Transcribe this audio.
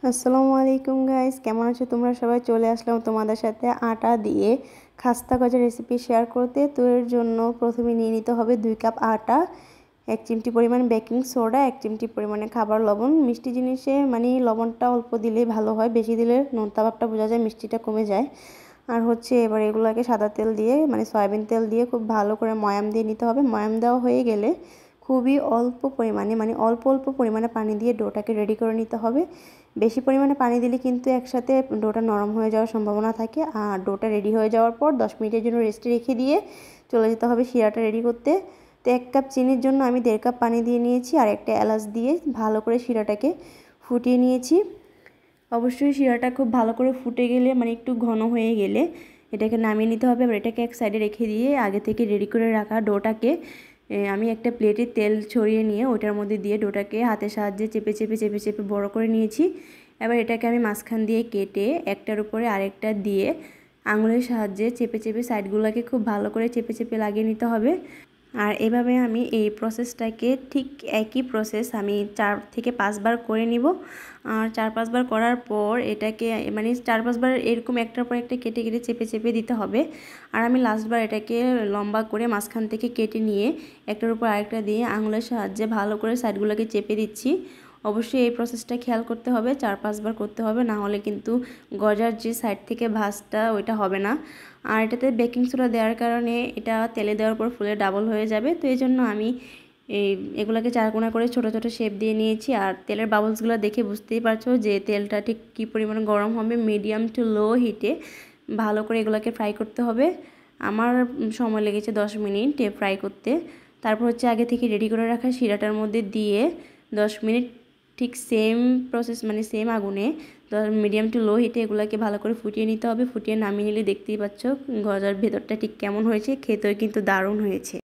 আসসালামু আলাইকুম গাইস, কেমন আছো তোমরা সবাই? চলে আসলাম তোমাদের সাথে আটা দিয়ে খাস্তা গজার রেসিপি শেয়ার করতে। তো এর জন্য প্রথমে নিয়ে নিতে হবে 2 কাপ আটা, 1 চিমটি পরিমাণ বেকিং সোডা, 1 চিমটি পরিমাণে খাবার লবণ। মিষ্টি জিনিসে মানে লবণটা অল্প দিলেই ভালো হয়, বেশি দিলে নোনতা ভাবটা বোঝা যায়, মিষ্টিটা কমে যায়। আর হচ্ছে এবার এগুলোকে সাদা তেল দিয়ে মানে সয়াবিন তেল দিয়ে খুব ভালো করে ময়াম দিয়ে নিতে হবে। ময়াম দেওয়া হয়ে গেলে খুবই অল্প পরিমাণে মানে অল্প অল্প পরিমাণে পানি দিয়ে ডোটাকে রেডি করে নিতে হবে। বেশি পরিমাণে পানি দিলে কিন্তু একসাথে ডোটা নরম হয়ে যাওয়ার সম্ভাবনা থাকে। আর ডোটা রেডি হয়ে যাওয়ার পর 10 মিনিটের জন্য রেস্টে রেখে দিয়ে চলে যেতে হবে শিরাটা রেডি করতে। তো 1 কাপ চিনির জন্য আমি 1.5 কাপ পানি দিয়ে নিয়েছি আর একটা এলাচ দিয়ে ভালো করে শিরাটাকে ফুটিয়ে নিয়েছি। অবশ্যই শিরাটা খুব ভালো করে ফুটে গেলে মানে একটু ঘন হয়ে গেলে এটাকে নামিয়ে নিতে হবে। আর এটাকে এক সাইডে রেখে দিয়ে আগে থেকে রেডি করে রাখা ডোটাকে আমি একটা প্লেটে তেল ছড়িয়ে নিয়ে ওটার মধ্যে দিয়ে ডোটাকে হাতের সাহায্যে চেপে চেপে চেপে চেপে বড় করে নিয়েছি। এবার এটাকে আমি মাঝখান দিয়ে কেটে একটার উপরে আরেকটা দিয়ে আঙুলের সাহায্যে চেপে চেপে সাইডগুলোকে খুব ভালো করে চেপে চেপে লাগিয়ে নিতে হবে। আর এভাবে আমি এই প্রসেসটাকে ঠিক একই প্রসেস আমি 4 থেকে 5 বার করে নিব। আর 4-5 বার করার পর এটাকে মানে 4-5 বার এরকম একটার পর একটা কেটে কেটে চেপে চেপে দিতে হবে। আর আমি লাস্টবার এটাকে লম্বা করে মাঝখান থেকে কেটে নিয়ে একটার উপর আরেকটা দিয়ে আঙুলের সাহায্যে ভালো করে সাইডগুলোকে চেপে দিচ্ছি। অবশ্যই এই প্রসেসটা খেয়াল করতে হবে, 4-5 বার করতে হবে, না হলে কিন্তু গজার যে সাইড থেকে ভাঁজটা ওইটা হবে না। আর এটাতে বেকিং সোডা দেওয়ার কারণে এটা তেলে দেওয়ার পর ফুলে ডাবল হয়ে যাবে। তো এই জন্য আমি এগুলোকে চারকোনা করে ছোট ছোট শেপ দিয়ে নিয়েছি। আর তেলের বাবলসগুলো দেখে বুঝতেই পারছো যে তেলটা ঠিক কী পরিমাণে গরম হবে। মিডিয়াম টু লো হিটে ভালো করে এগুলোকে ফ্রাই করতে হবে। আমার সময় লেগেছে 10 মিনিট ফ্রাই করতে। তারপর হচ্ছে আগে থেকে রেডি করে রাখা শিরাটার মধ্যে দিয়ে 10 মিনিট ঠিক সেম প্রসেস মানে সেম আগুনে মিডিয়াম টু লো হিটে এগুলোকে ভালো করে ফুটিয়ে নিতে হবে। ফুটিয়ে নামিয়ে নিলে দেখতেই পাচ্ছ গজার ভেতরটা ঠিক কেমন হয়েছে, খেতেও কিন্তু দারুণ হয়েছে।